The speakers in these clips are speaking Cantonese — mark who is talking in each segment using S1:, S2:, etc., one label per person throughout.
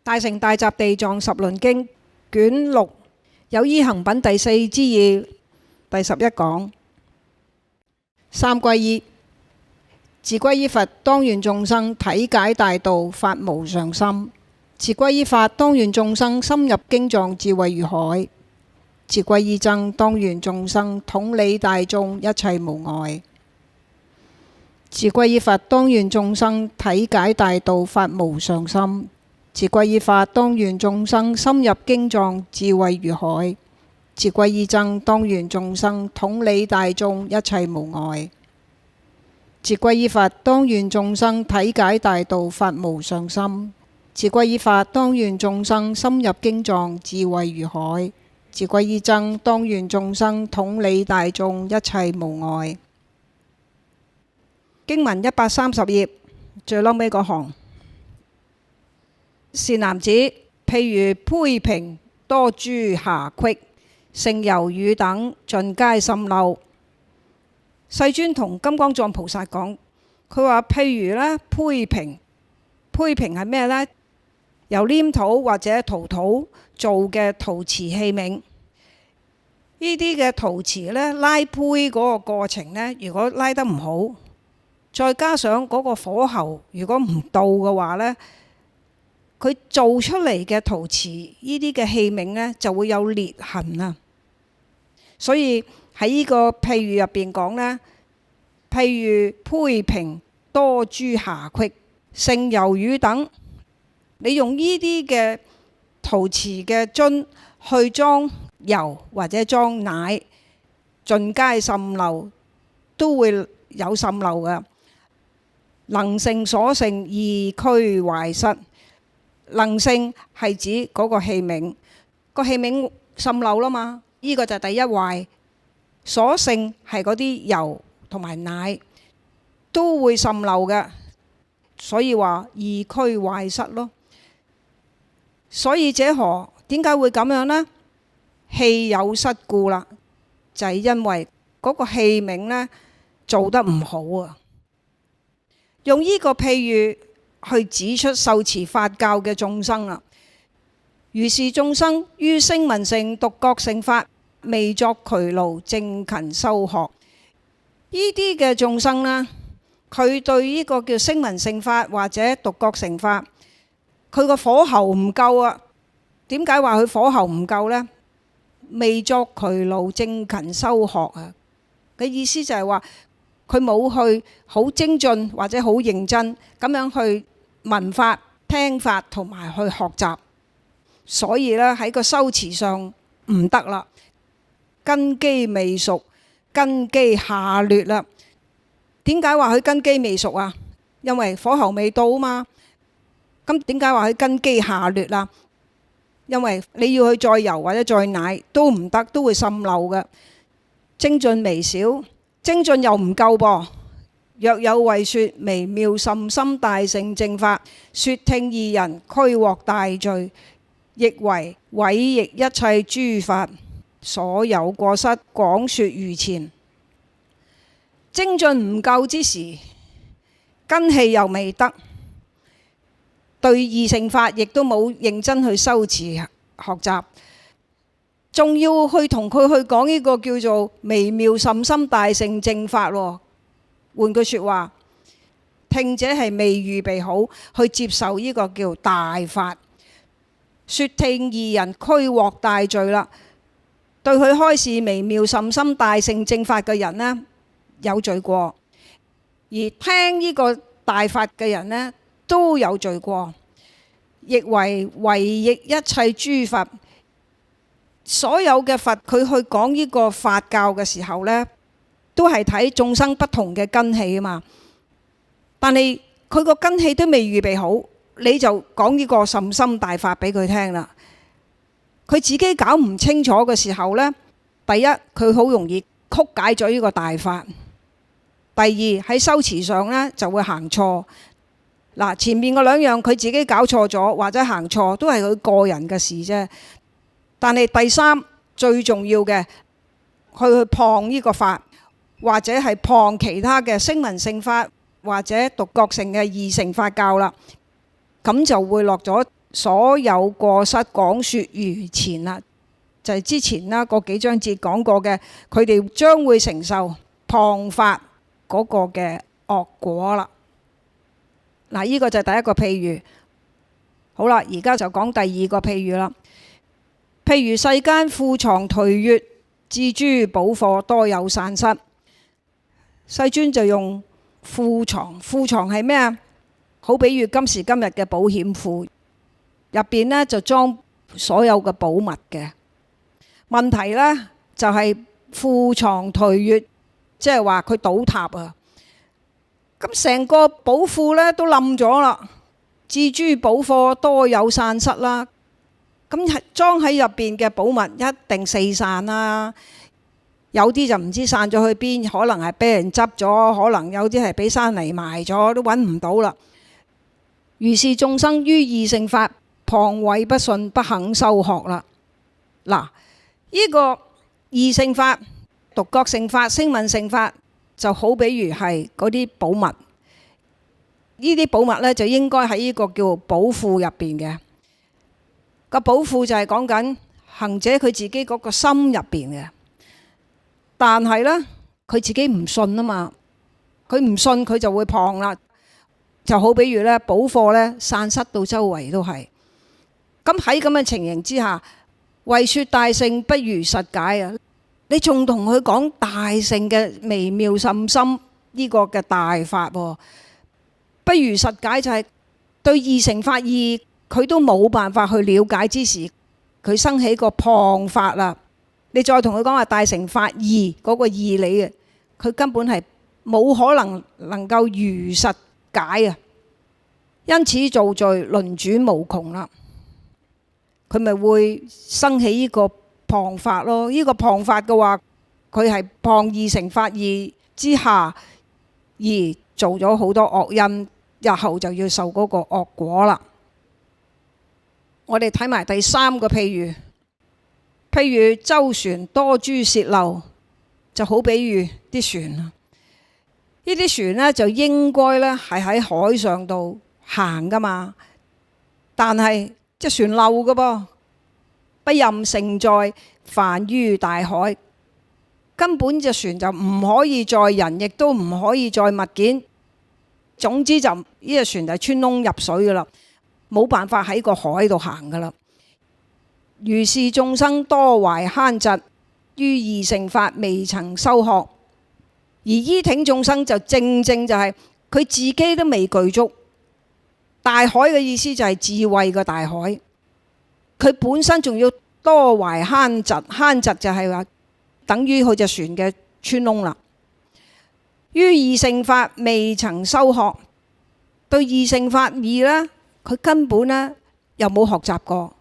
S1: 大乘大集地藏十輪經卷六有依行品第四之二第11講。三歸依。自歸依佛，當願眾生體解大道，發無上心；自歸依法，當願眾生深入經藏，智慧如海；自歸依僧，當願眾生統理大眾，一切無礙；自歸依佛，當願眾生體解大道，發無上心；自歸依法，當願眾生深入經藏，智慧如海；自歸依僧，當願眾生統理大眾，一切無礙；自歸依佛，當願眾生體解大道，發無上心；自歸依法，當願眾生深入經藏，智慧如海；自歸依僧，當願眾生統理大眾，一切無礙。經文130頁最後尾嗰行：善男子，譬如胚瓶多諸瑕隙，勝柔乳等盡皆滲漏。世尊同金剛藏菩薩講，佢話譬如咧胚瓶，胚瓶係咩呢？由黏土或者陶土做嘅陶瓷器皿。呢啲嘅陶瓷咧拉胚嗰個過程呢，如果拉得唔好，再加上嗰個火候如果唔到嘅話呢，佢做出嚟嘅陶瓷呢啲嘅器皿呢，就會有裂痕啊。所以喺呢個譬喻入邊講呢，譬如胚瓶多諸瑕隙，勝柔乳等，你用呢啲嘅陶瓷嘅樽去裝油或者裝奶，盡皆滲漏，都會有滲漏嘅。能勝所勝，易俱壞失。能勝係指嗰個器皿，個器皿滲漏啦嘛，呢個就係第一壞。所勝係嗰啲油同埋奶都會滲漏嘅，所以話易俱壞失咯。所以者何？點解會咁樣呢？器有失故啦，就係因為嗰個器皿呢做得唔好啊。用呢個譬喻去指出受持法教嘅眾生啦。如是眾生於聲聞乘、獨覺乘法，未作劬勞，正勤修學。呢啲嘅眾生呢，佢對呢個叫聲聞乘法或者獨覺乘法，佢個火候唔夠啊。點解話佢火候唔夠呢？未作劬勞，正勤修學啊嘅意思就係話佢冇去好精進或者好認真咁樣去聞法、聽法同埋去學習，所以咧喺個修持上唔得啦，根基未熟，根基下劣啦。點解話佢根基未熟啊？因為火候未到啊嘛。咁點解話佢根基下劣啊？因為你要去再油或者再奶都唔得，都會滲漏嘅。精進微少，精進又唔夠噃。若有為說微妙甚深大乘正法，說聽二人俱獲大罪，亦為違逆一切諸法，所有過失廣說如前。精進唔夠之時，根器又未得，對二乘法亦都冇認真去修持學習，仲要去同佢去講呢個叫做微妙甚深大乘正法喎。換句説話，聽者係未預備好去接受呢個叫大法。說聽二人俱獲大罪啦，對佢開示微妙甚深大乘正法嘅人呢，有罪過；而聽呢個大法嘅人呢，都有罪過。亦為違逆一切諸法，所有嘅佛佢去講呢個法教嘅時候呢，都係睇眾生不同嘅根器啊嘛。但係佢個根器都未預備好，你就講呢個甚深大法俾佢聽啦。佢自己搞唔清楚嘅時候呢，第一佢好容易曲解咗呢個大法；第二喺修持上呢就會行錯。嗱，前面嗰兩樣佢自己搞錯咗或者行錯，都係佢個人嘅事啫。但係第三最重要嘅，去謗呢個法，或者係謗其他嘅聲聞乘法或者獨覺乘嘅二乘法教啦，咁就會落咗所有過失講說如前啦，就係之前啦嗰幾章節講過嘅，佢哋將會承受謗法嗰個嘅惡果啦。嗱，呢個就係第一個譬喻。好啦，而家就講第二個譬喻啦。譬如世間庫藏頹穴，置諸寶貨，多有散失。世尊就用庫藏，庫藏係咩啊？好比喻今時今日嘅保險庫，入邊呢就裝所有嘅寶物嘅。問題呢就係庫藏頹穴，即係話佢倒塌啊！咁成個寶庫呢都冧咗啦，置諸寶貨，多有散失啦。咁裝喺入邊嘅寶物一定四散啦，有啲就唔知散咗去邊，可能係俾人執咗，可能有啲係俾山泥埋咗，都揾唔到啦。如是眾生於二乘法謗毀不信，不肯修學啦。嗱，呢個二乘法、獨覺乘法、聲聞乘法，就好比如係嗰啲寶物。呢啲寶物呢，就應該喺呢個叫寶庫入邊嘅。個寶庫就係講緊行者佢自己嗰個心入邊嘅，但係呢，佢自己唔信啊嘛，佢唔信佢就會謗啦，就好比如呢寶貨呢散失到周圍都係。咁喺咁嘅情形之下，為說大乘不如實解啊！你仲同佢講大乘嘅微妙甚深呢個嘅大法喎，不如實解就係對二乘法義佢都冇辦法去了解之時，佢生起個謗法啦。你再同佢講話大乘法義嗰個義理嘅，佢根本係冇可能夠如實解啊！因此造罪輪轉無窮啦，佢咪會生起呢個謗法咯。呢個謗法嘅話，佢係謗二乘法義之下而做咗好多惡因，日後就要受嗰個惡果啦。我哋睇埋第三個譬喻，譬如舟船多諸洩漏，就好比喻啲船啊。呢啲船呢，就應該呢係喺海上度行噶嘛，但係隻船漏嘅噃，不任盛載，泛於大海。根本隻船就唔可以載人，亦都唔可以載物件。總之就呢隻船就係穿窿入水噶啦，冇辦法喺個海度行噶啦。如是眾生多懷慳嫉，於二乘法未曾修學。而依挺眾生就正就係佢自己都未具足。大海嘅意思就係智慧嘅大海，佢本身仲要多懷慳嫉，慳嫉就係話等於佢隻船嘅穿窿啦。於二乘法未曾修學，對二乘法義呢，佢根本呢又冇學習過，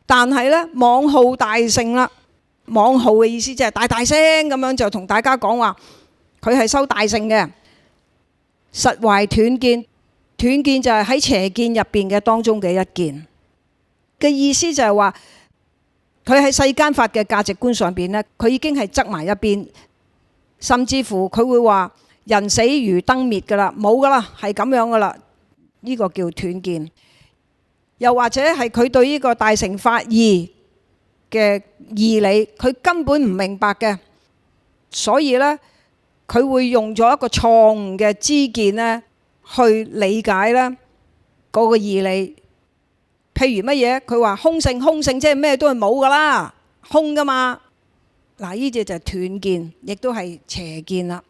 S1: 但係呢，妄號大乘啦。妄號嘅意思即係大大聲咁樣就同大家講話，佢係修大乘嘅。實懷斷見，斷見就係喺邪見入邊嘅當中嘅一見嘅意思，就係話佢喺世間法嘅價值觀上邊呢，佢已經係側埋一邊，甚至乎佢會話人死如燈滅噶啦，冇噶啦，係咁樣噶啦，呢個叫斷見。又或者係佢對呢個大乘法義嘅義理，佢根本唔明白嘅，所以呢，佢會用咗一個錯誤嘅知見呢去理解呢嗰個義理。譬如乜嘢？佢話空性，空性即係咩都係冇噶啦，空噶嘛。嗱，呢隻就係斷見，亦都係邪見啦。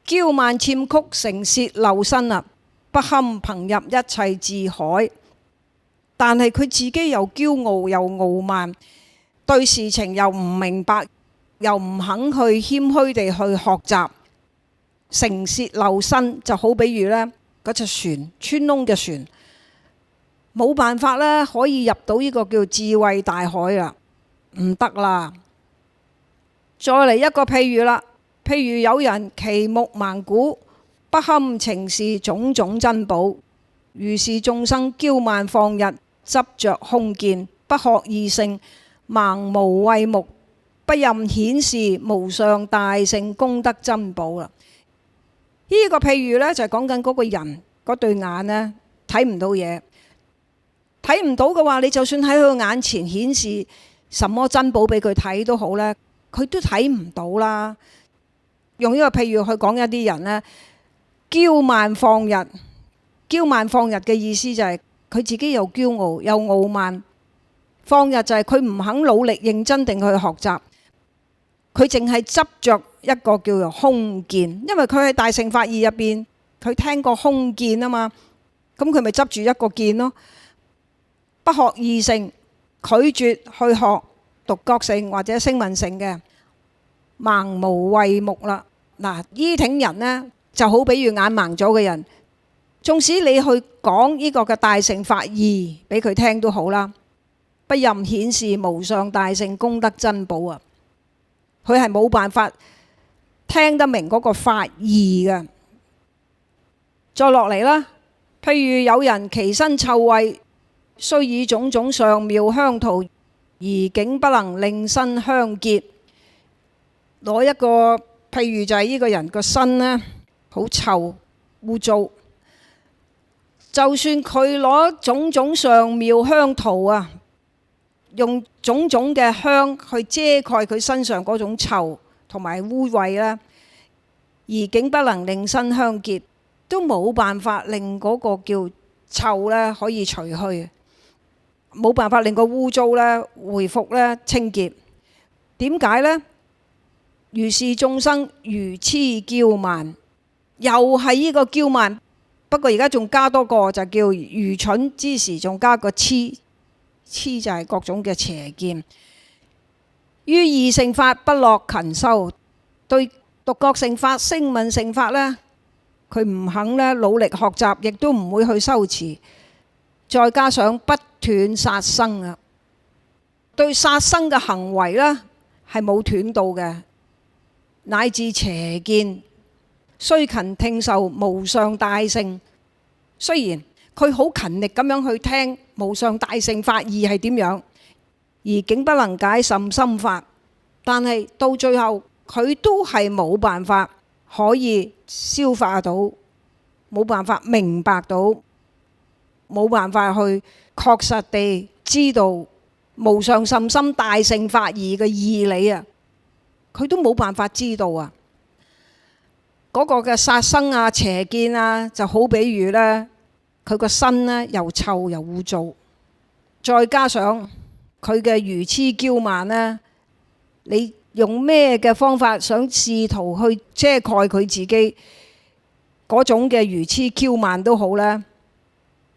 S1: 驕慢諂曲，成洩漏身啊，不堪憑入一切智海。但係佢自己又驕傲又傲慢，對事情又唔明白，又唔肯去謙虛地去學習。成洩漏身就好比如呢嗰隻船穿窿嘅船，冇辦法啦，可以入到呢個叫智慧大海啦，唔得啦。再嚟一個譬喻啦，譬如有人其目盲瞽，不堪呈示種種珍寶。如是眾生驕慢放逸，執着空見，不學二乘，盲無慧目，不任顯示無上大乘功德珍寶啦。呢個譬喻呢，就係講緊嗰個人嗰對眼呢睇唔到嘢，睇唔到嘅話，你就算喺佢眼前顯示什麼珍寶俾佢睇都好咧，佢都睇唔到啦。用呢個譬喻去講一啲人咧，驕慢放逸。驕慢放逸嘅意思就係佢自己又驕傲又傲慢，放逸就係佢唔肯努力認真定去學習，佢淨係執着一個叫做空見，因為佢喺大乘法義入邊，佢聽過空見啊嘛，咁佢咪執住一個見咯。不學二乘，拒絕去學獨覺乘或者聲聞乘嘅，盲無慧目啦。嗱，依挺人呢，就好比如眼盲咗嘅人，縱使你去講呢個嘅大乘法義俾佢聽都好啦，不任顯示無上大乘功德珍寶啊，佢係冇辦法聽得明嗰個法義嘅。再落嚟啦，譬如有人其身臭穢，雖以種種上妙香塗，而竟不能令身香潔。攞一個譬如就係呢個人個身呢，好臭污糟，就算佢攞種種上妙香塗啊，用種種嘅香去遮蓋佢身上嗰種臭同埋污穢啦，而竟不能令身香潔，都冇辦法令嗰個叫臭咧可以除去，冇辦法令個污糟咧回復咧清潔。點解呢？如是眾生愚痴驕慢，又係呢個驕慢，不過而家仲加多個就叫愚蠢之時，仲加個痴，痴就係各種嘅邪見。於二乘法不樂勤修，對獨覺乘法、聲聞乘法呢，佢唔肯咧努力學習，亦都唔會去修持。再加上不斷殺生啊，對殺生嘅行為呢係冇斷到嘅，乃至邪見，雖勤聽受無上大乘。雖然佢好勤力咁樣去聽無上大乘法義係點樣，而竟不能解甚深法，但係到最後佢都係冇辦法可以消化到，冇辦法明白到，冇辦法去確實地知道無上甚深大乘法義嘅義理啊！佢都冇辦法知道啊！嗰個嘅殺生啊、邪見啊，就好比如呢，佢個身呢又臭又污糟，再加上佢嘅愚痴驕慢呢，你用咩嘅方法想試圖去遮蓋佢自己嗰種嘅愚痴驕慢都好呢，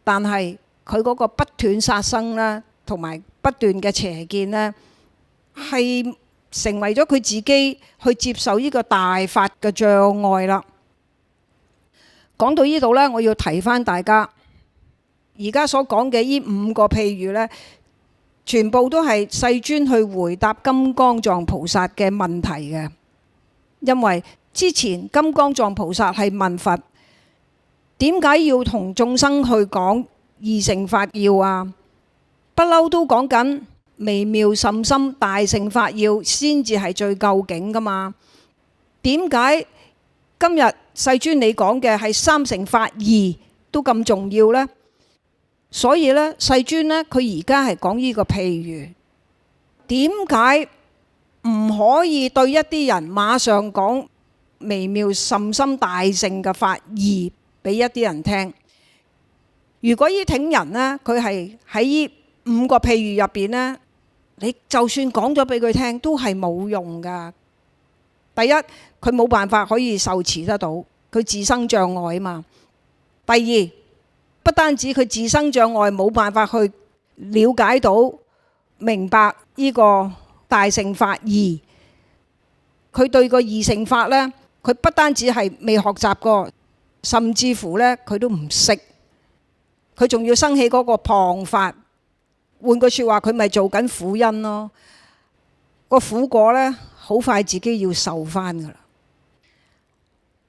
S1: 但係佢嗰個不斷殺生啦，同埋不斷嘅邪見呢，係成為咗佢自己去接受呢個大法嘅障礙啦。講到呢度呢，我要提翻大家，而家所講嘅呢5個譬喻呢，全部都係世尊去回答金剛藏菩薩嘅問題嘅。因為之前金剛藏菩薩係問佛，點解要同眾生去講二乘法要啊？不嬲都講緊微妙甚深大乘法要先至係最究竟噶嘛？點解今日世尊你講嘅係三乘法義都咁重要呢？所以呢，世尊呢，佢而家係講呢個譬喻，點解唔可以對一啲人馬上講微妙甚深大乘嘅法義俾一啲人聽？如果依挺人呢，佢係喺呢5個譬喻入邊呢，你就算講咗俾佢聽都係冇用噶。第一，佢冇辦法可以受持得到，佢自生障礙啊嘛。第二，不單止佢自生障礙，冇辦法去了解到明白呢個大乘法義，佢對個二乘法呢，佢不單止係未學習過，甚至乎呢，佢都唔識，佢仲要生起嗰個謗法。換句説話，佢咪做緊苦因咯。個苦果呢，好快自己要受翻噶啦。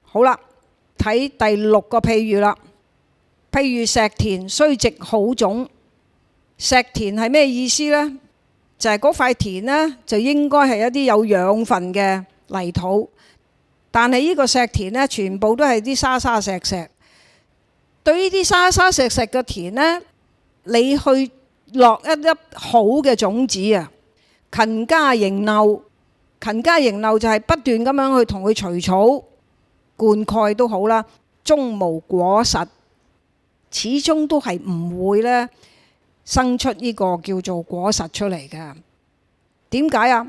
S1: 好啦，睇第6個譬喻啦。譬如石田雖植好種，石田係咩意思呢？就係嗰塊田呢，就應該係一啲有養分嘅泥土，但係呢個石田呢，全部都係啲沙沙石石。對呢啲沙沙石石嘅田呢，你去落一粒好嘅種子啊，勤加營耨，勤加營耨就係不斷咁樣去同佢除草灌溉都好啦，終無果實，始終都係唔會咧生出呢個叫做果實出嚟嘅。點解啊？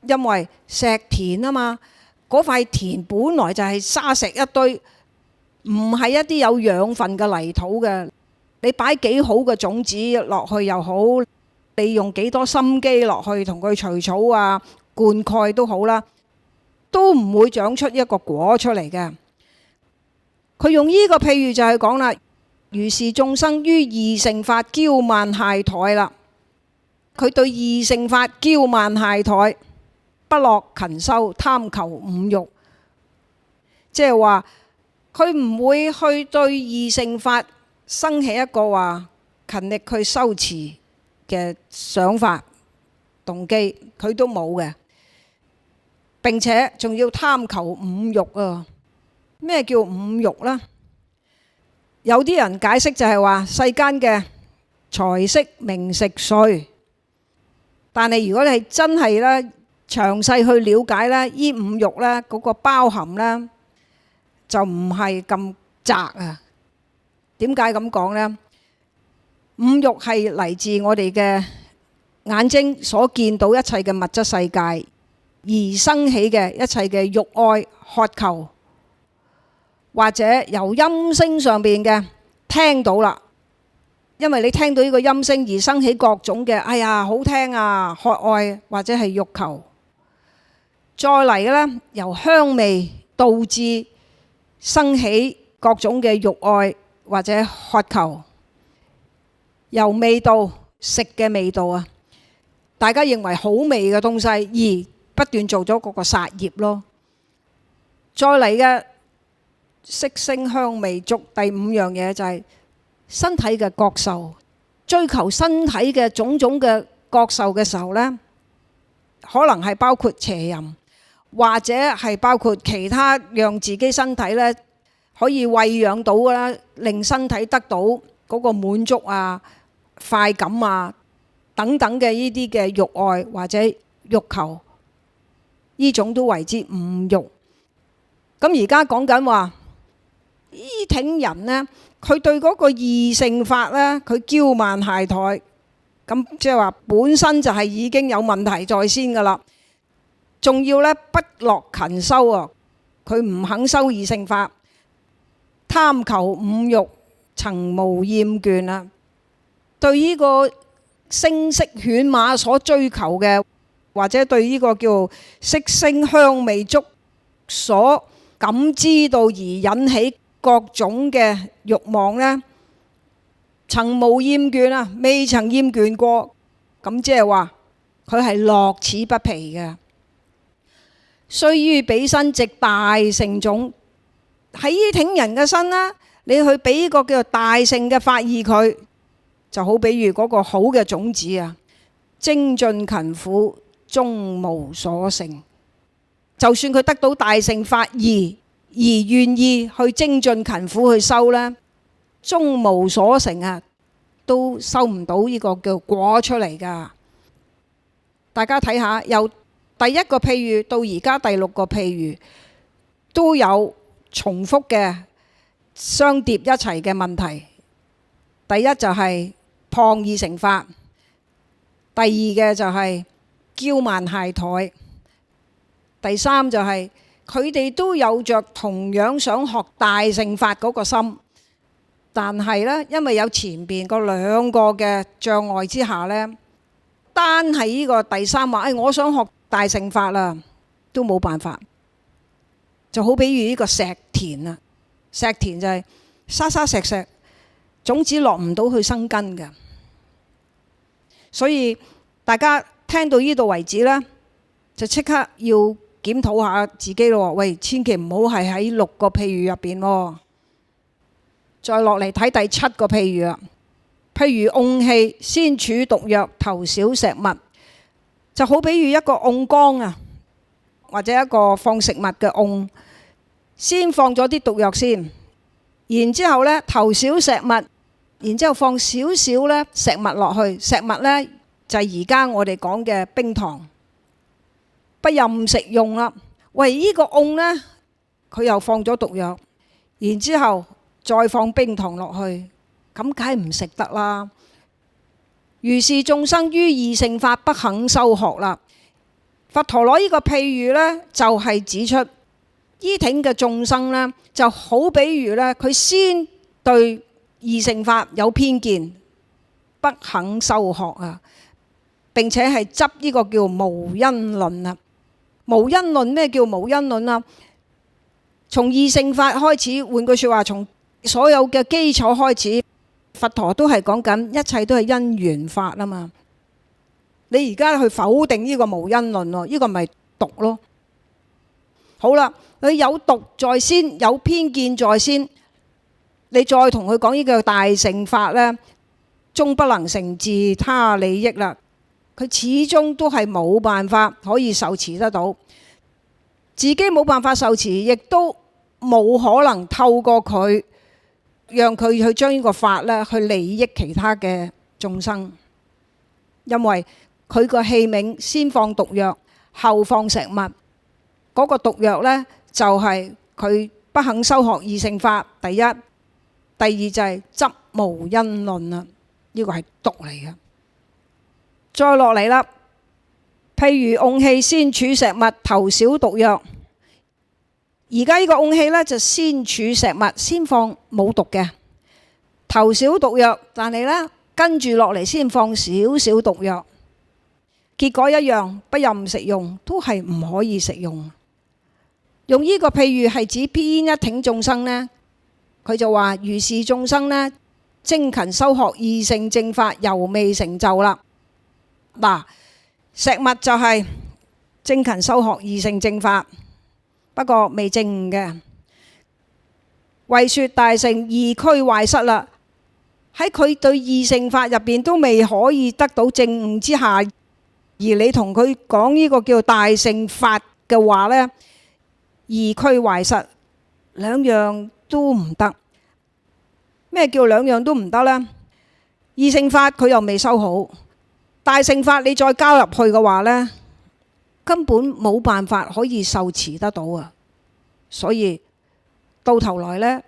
S1: 因為石田啊嘛，嗰塊田本來就係沙石一堆，唔係一啲有養分嘅泥土嘅。你擺幾好嘅種子落去又好，你用幾多心機落去同佢除草啊、灌溉都好啦，都唔會長出一個果出嚟嘅。佢用呢個譬喻就係講啦，如是眾生於二乘法驕慢懈怠啦。佢對二乘法驕慢懈怠，不樂勤修，貪求五欲，即係話佢唔會去對二乘法生起一個話勤力去修持嘅想法動機，佢都冇嘅。並且仲要貪求五欲啊！咩叫五欲呢？有啲人解釋就係話世間嘅財色名食睡。但係如果你係真係咧詳細去了解咧，呢五欲咧嗰個包含咧就唔係咁窄啊。點解咁講呢？五欲係嚟自我哋嘅眼睛所見到一切嘅物質世界而生起嘅一切嘅慾愛渴求，或者由音聲上邊嘅聽到啦。因為你聽到呢個音聲而生起各種嘅，哎呀好聽啊，渴愛或者係欲求。再嚟嘅呢，由香味導致生起各種嘅欲愛或者渴求。由味道，食嘅味道啊，大家認為好味嘅東西而不斷做咗嗰個殺業咯。再嚟嘅色聲香味觸，第五樣嘢就係身體嘅覺受，追求身體嘅種種嘅覺受嘅時候呢，可能係包括邪淫，或者係包括其他讓自己身體呢可以餵養到啦，令身體得到嗰個滿足啊、快感啊等等嘅呢啲嘅慾愛或者欲求，呢種都為之五欲。咁而家講緊話呢挺人呢，佢對嗰個二乘法呢，佢驕慢懈怠，咁即係話本身就係已經有問題在先噶啦，仲要呢不樂勤修啊，佢唔肯修二乘法，貪求五欲，曾無厭倦啊。對呢個聲色犬馬所追求嘅，或者對呢個叫色聲香味觸所感知到而引起各種嘅慾望呢，曾無厭倦啊，未曾厭倦過。咁即係話佢係樂此不疲嘅。須於彼身植大乘種，喺呢挺人嘅身啦，你去俾個叫做大乘嘅法義佢，就好比如嗰個好嘅種子啊，精進勤苦，終無所成。就算佢得到大乘法義而願意去精進勤苦去修呢，終無所成啊，都收唔到呢個叫果出嚟噶。大家睇下，由第一個譬喻到而家第六個譬喻，都有重複嘅相疊一齊嘅問題。第一就係謗二乘法，第二嘅就係驕慢懈怠，第三就係佢哋都有着同樣想學大乘法嗰個心，但係呢，因為有前邊嗰兩個嘅障礙之下呢，單係呢個第三話，我想學大乘法啦，都冇辦法。就好比如呢個石田啊，石田就係沙沙石石，種子落唔到去生根嘅。所以大家聽到呢度為止呢，就即刻要檢討下自己咯。喂，千祈唔好係喺六個譬喻入邊喎。再落嚟睇第七個譬喻啊。譬如甕器，先儲毒藥，投少石物，就好比如一個甕缸啊，或者一個放食物嘅甕，先放咗啲毒藥先，然之後呢投少石物，然之後放少少咧石蜜落去，石蜜咧就係而家我哋講嘅冰糖，不任食用啦。喂，呢個甕咧佢又放咗毒藥，然之後再放冰糖落去，咁梗係唔食得啦。如是眾生於二乘法不肯修學啦。佛陀攞呢個譬喻呢，就係指出依挺嘅眾生呢，就好比如呢，佢先對二乘法有偏見，不肯修學啊，並且係執呢個叫無因論啊。無因論，咩叫無因論啊？從二乘法開始，換句説話，從所有嘅基礎開始，佛陀都係講緊一切都係因緣法啊嘛。你而家去否定呢個無因論喎，呢個咪毒咯。好啦，佢有毒在先，有偏見在先，你再同佢講呢個大乘法呢，終不能成自他利益啦。佢始終都係冇辦法可以受持得到，自己冇辦法受持，亦都冇可能透過佢讓佢去將呢個法咧去利益其他嘅眾生，因為佢個器皿先放毒藥，後放石蜜，嗰個毒藥呢，就係佢不肯修學二乘法。第一，第二就係執無因論啦，呢個係毒嚟嘅。再落嚟啦，譬如甕器先儲石蜜，頭少毒藥。而家呢個甕器呢，就先儲石蜜，先放冇毒嘅，頭少毒藥，但係呢，跟住落嚟先放少少毒藥，結果一樣，不任食用，都係唔可以食用。用呢個譬喻係指邊一挺眾生呢？佢就話如是眾生呢，精勤修學二乘正法，猶未成就啦。嗱，石蜜就係精勤修學二乘正法，不過未證悟嘅。為說大乘二俱壞失啦，喺佢對二乘法入邊都未可以得到證悟之下，而你同佢講呢個叫大乘法嘅話呢，二俱壞失，兩樣都唔得。咩叫兩樣都唔得呢？二乘法佢又未修好，大乘法你再交入去嘅話呢，根本冇辦法可以受持得到啊！所以到頭來呢，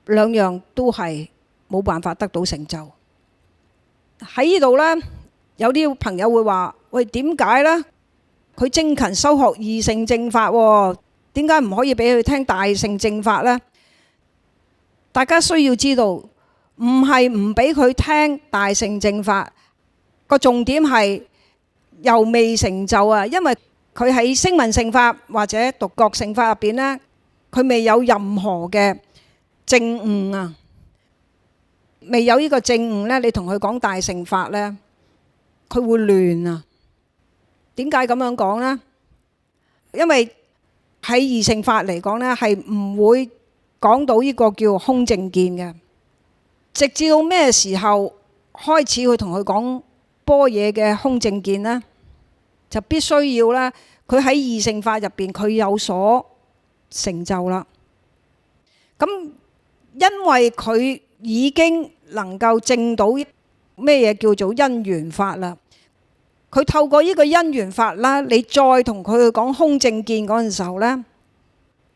S1: 兩樣都係冇辦法得到成就。喺呢度呢，有啲朋友會話：喂，點解呢？佢精勤修學二乘正法喎，點解唔可以俾佢聽大乘正法呢？大家需要知道，唔係唔俾佢聽大乘正法，個重點係猶未成就啊！因為佢喺聲聞乘法或者獨覺乘法入邊呢，佢未有任何嘅證悟啊，未有呢個證悟呢，你同佢講大乘法呢，佢會亂啊！點解咁樣講呢？因為喺二乘法嚟講呢，係唔會講到呢個叫空正見嘅，直至到咩時候開始去同佢講般若嘅空正見呢？就必須要咧，佢喺二乘法入邊佢有所成就啦。咁因為佢已經能夠證到咩嘢叫做因緣法啦，佢透過呢個因緣法啦，你再同佢去講空正見嗰陣時候呢，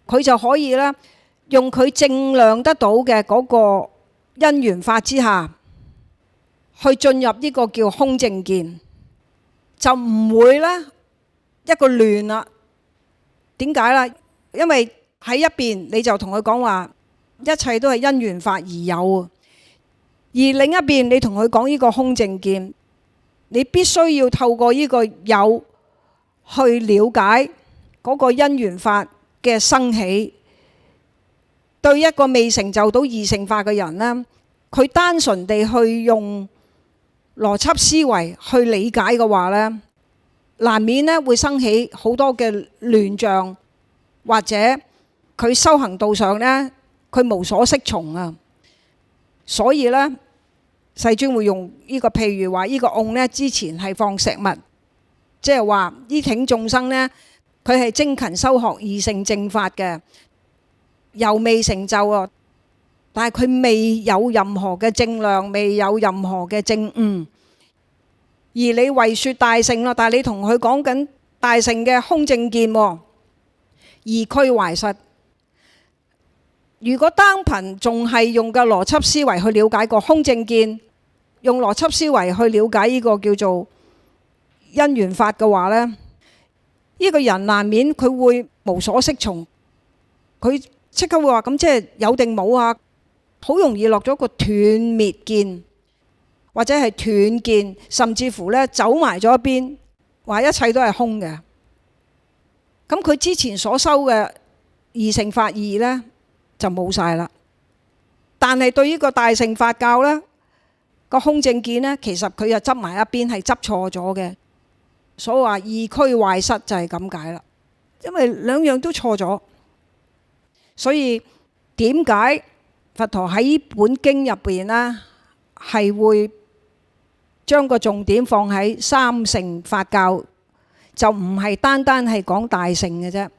S1: 佢就可以咧用佢證量得到嘅嗰個因緣法之下，去進入呢個叫空正見，就唔會咧一個亂啦。點解啦？因為喺一邊你就同佢講話，一切都係因緣法而有，而另一邊你同佢講呢個空正見，你必須要透過呢個有去了解嗰個因緣法嘅生起。對一個未成就到二乘法嘅人呢，佢單純地去用邏輯思維去理解嘅話呢，難免呢會生起好多嘅亂象，或者佢修行道上呢，佢無所適從啊。所以呢，世尊會用呢個譬如話，呢個甕呢之前係放石蜜，即係話依挺眾生呢，佢係精勤修學二乘正法嘅，猶未成就啊。但係佢未有任何嘅正量，未有任何嘅正悟。而你為說大乘啦，但係你同佢講緊大乘嘅空正見喎，二俱壞失。如果單憑仲係用個邏輯思維去了解個空正見，用邏輯思維去了解呢個叫做因緣法嘅話呢，呢個人難免佢會無所適從，佢即刻會話咁即係有定冇啊？好容易落咗個斷滅見，或者係斷見，甚至乎呢走埋咗一邊，話一切都係空嘅。咁佢之前所修嘅二乘法義呢，就冇晒啦。但係對呢個大乘法教呢，個空正見呢，其實佢又執埋一邊，係執錯咗嘅。所以話二俱壞失就係咁解啦。因為兩樣都錯咗，所以點解佛陀喺呢本經入邊呢，係會將個重點放喺三乘法教，就唔係單單係講大乘嘅啫。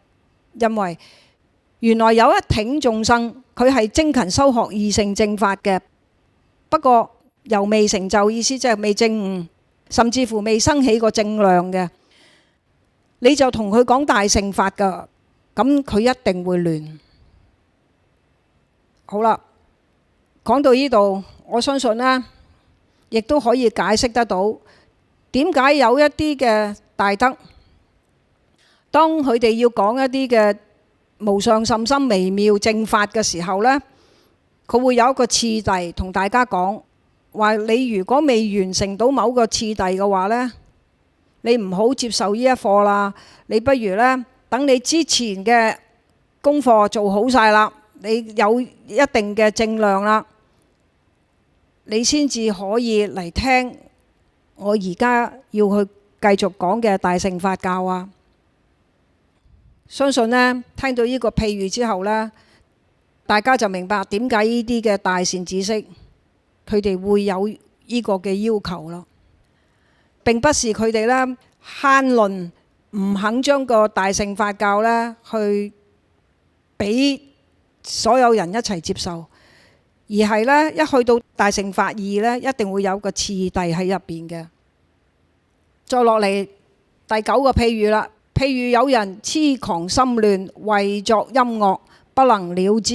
S1: 因為原來有一挺眾生，佢係精勤修學二乘正法嘅，不過又未成就，意思即係未證悟，甚至乎未生起個正量嘅，你就同佢講大乘法噶，咁佢一定會亂。好啦，講到呢度，我相信呢，亦都可以解釋得到點解有一啲嘅大德，當佢哋要講一啲嘅無上甚深微妙正法嘅時候呢，佢會有一個次第同大家講，話你如果未完成到某個次第嘅話呢，你唔好接受呢一課啦，你不如呢，等你之前嘅功課做好晒啦，你有一定嘅正量啦，你先至可以嚟聽我而家要去繼續講嘅大乘法教啊！相信呢，聽到呢個譬喻之後呢，大家就明白點解呢啲嘅大善知識佢哋會有呢個嘅要求咯。並不是佢哋呢慳吝唔肯將個大乘法教呢去俾所有人一齊接受，而係呢，一去到大乘法義呢，一定會有個次第喺入邊嘅。再落嚟第九個譬喻啦。譬如有人癡狂心亂，為作音樂，不能了知。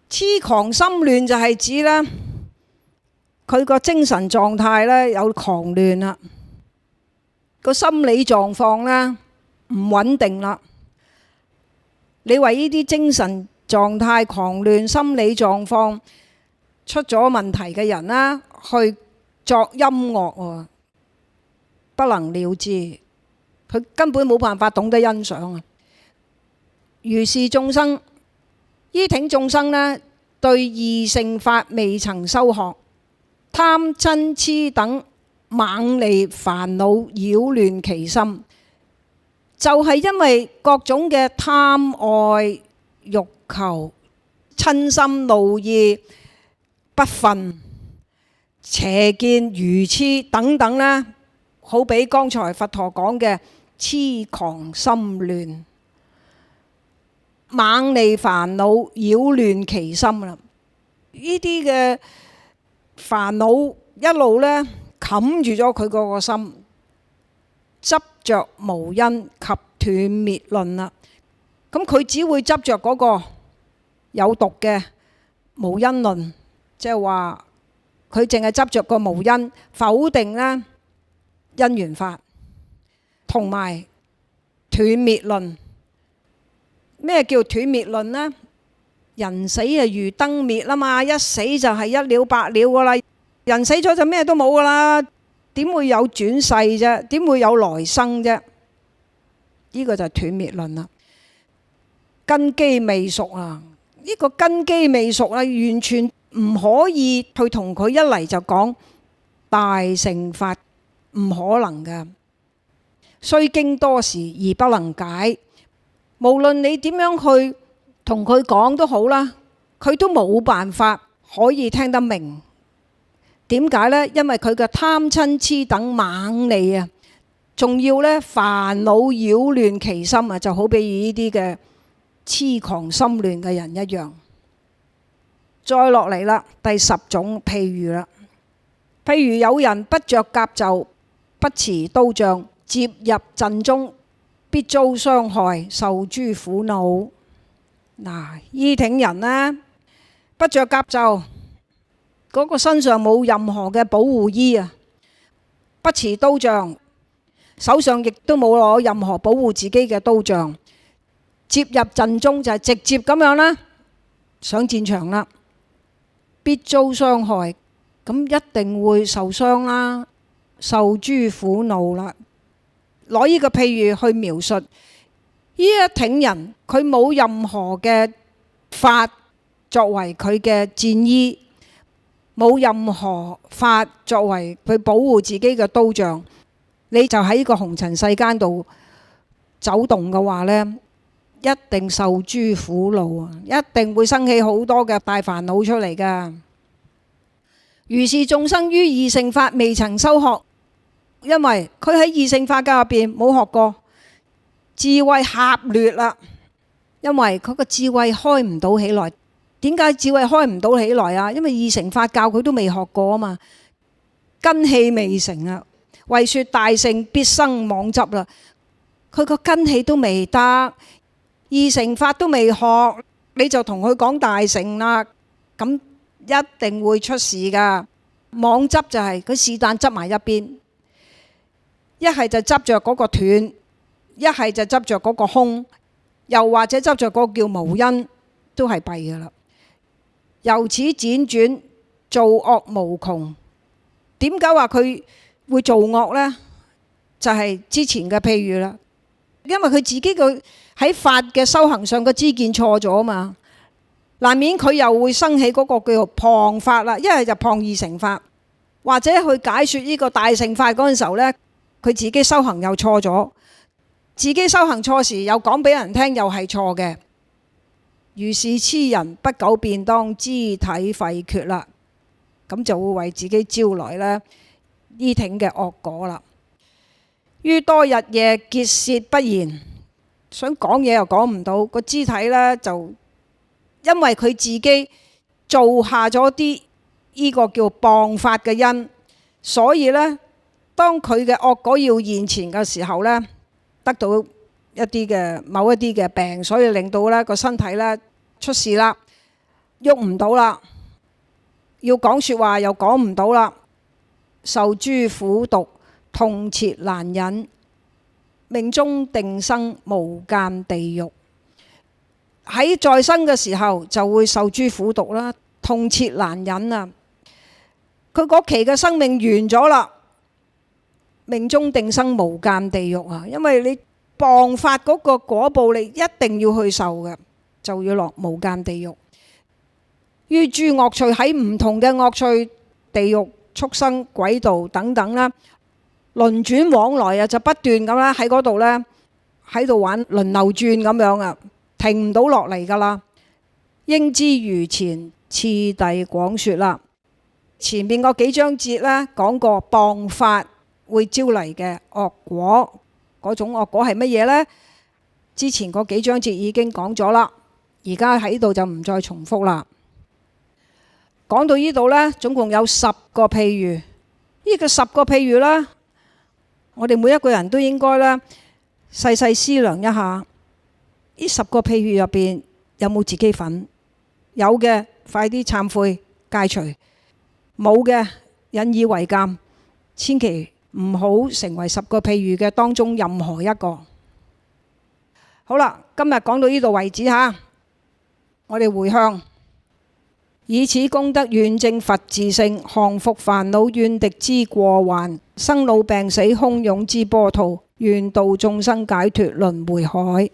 S1: 癡狂心亂就係指呢，佢個精神狀態呢有狂亂啦，個心理狀況呢唔穩定啦。你為呢啲精神狀態狂亂、心理狀況出咗問題嘅人啦，去作音樂喎，不能了知。佢根本冇辦法懂得欣賞啊！如是眾生，依挺眾生呢，對二乘法未曾修學，貪瞋癡等猛利煩惱擾亂其心，就係因為各種嘅貪愛、欲求、瞋心、怒意、不忿、邪見、愚癡等等啦，好比剛才佛陀講嘅癡狂心亂，猛利煩惱擾亂其心啦。呢啲嘅煩惱一路呢冚住咗佢嗰個心，執着無因及斷滅論啦。咁佢只會執着嗰個有毒嘅無因論，即係話佢淨係執着個無因，否定呢因緣法。同埋斷滅論。咩叫斷滅論呢？人死啊如燈滅啦嘛，一死就係一了百了噶啦。人死咗就咩都冇噶啦，點會有轉世啫？點會有來生啫？呢個就係斷滅論啦。根基未熟啊，呢個根基未熟啊，完全唔可以去同佢一嚟就講大乘法，唔可能噶。雖經多時而不能解，無論你點樣去同佢講都好啦，佢都冇辦法可以聽得明。點解呢？因為佢嘅貪瞋癡等猛利啊，仲要呢煩惱擾亂其心啊，就好比呢啲嘅癡狂心亂嘅人一樣。再落嚟啦，第10種譬喻啦。譬如有人不着甲冑，不持刀杖，接入陣中，必遭傷害，受諸苦惱。嗱，依挺人呢，不着甲冑，嗰個身上冇任何嘅保護衣啊，不持刀杖，手上亦都冇攞任何保護自己嘅刀杖，接入陣中就係直接咁樣啦，上戰場啦，必遭傷害，咁一定會受傷啦，受諸苦惱啦。攞呢個譬喻去描述呢一挺人，佢冇任何嘅法作為佢嘅戰衣，冇任何法作為佢保護自己嘅刀杖，你就喺呢個紅塵世間度走動嘅話呢，一定受諸苦惱啊！一定會生起好多嘅大煩惱出嚟㗎。如是眾生於二乘法未曾修學，因為佢喺二乘法教入邊冇學過，智慧狹劣啦。因為佢個智慧開唔到起來。點解智慧開唔到起來啊？因為二乘法教佢都未學過啊嘛，根器未成啊。為說大乘必生妄執啦，佢個根器都未得，二乘法都未學，你就同佢講大乘啦，咁一定會出事噶。妄執就係佢是但執埋一邊，一係就執着嗰個斷，一係就執着嗰個空，又或者執着嗰個叫無因，都係弊噶啦。由此輾轉造惡無窮。點解話佢會造惡呢？就係之前嘅譬喻啦。因為佢自己個喺法嘅修行上嘅知見錯咗嘛，難免佢又會生起嗰個叫做謗法啦。一係就謗二乘法，或者去解說呢個大乘法嗰陣時候呢，佢自己修行又錯咗，自己修行錯時又講俾人聽又係錯嘅。如是痴人不久便當肢體廢缺啦，咁就會為自己招來呢依挺嘅惡果啦。於多日夜結舌不言，想講嘢又講唔到，個肢體呢，就因為佢自己做下咗啲呢個叫謗法嘅因，所以呢，當佢嘅惡果要現前嘅時候呢，得到某一啲嘅病，所以令到呢個身體呢出事啦，喐唔到啦，要講說話又講唔到啦，受諸苦毒，痛切難忍，命終定生無間地獄。喺在生嘅時候就會受諸苦毒啦，痛切難忍啊！佢嗰期嘅生命完咗啦，命終定生無間地獄啊！因為你謗法嗰個果報，你一定要去受嘅，就要落無間地獄。於諸惡趣，喺唔同嘅惡趣、地獄、畜生、鬼道等等啦，輪轉往來啊，就不斷咁啦，喺嗰度呢，喺度玩輪流轉咁樣啊，停唔到落嚟噶啦。應知如前次第廣說啦。前面嗰幾章節呢，講過謗法會招嚟嘅惡果，嗰種惡果係乜嘢呢？之前嗰幾章節已經講咗啦，而家喺度就唔再重複啦。講到呢度呢，總共有10個譬喻。呢個10個譬喻呢，我哋每一個人都應該呢細細思量一下，呢10個譬喻入邊有冇自己份？有嘅快啲懺悔戒除，冇嘅引以為鑑，千祈唔好成為10個譬喻嘅當中任何一個。好啦，今日講到呢度為止吓，我哋回向。以此功德願證佛自性，降伏煩惱怨敵之過患，生老病死洶湧之波濤，願度眾生解脫輪迴海。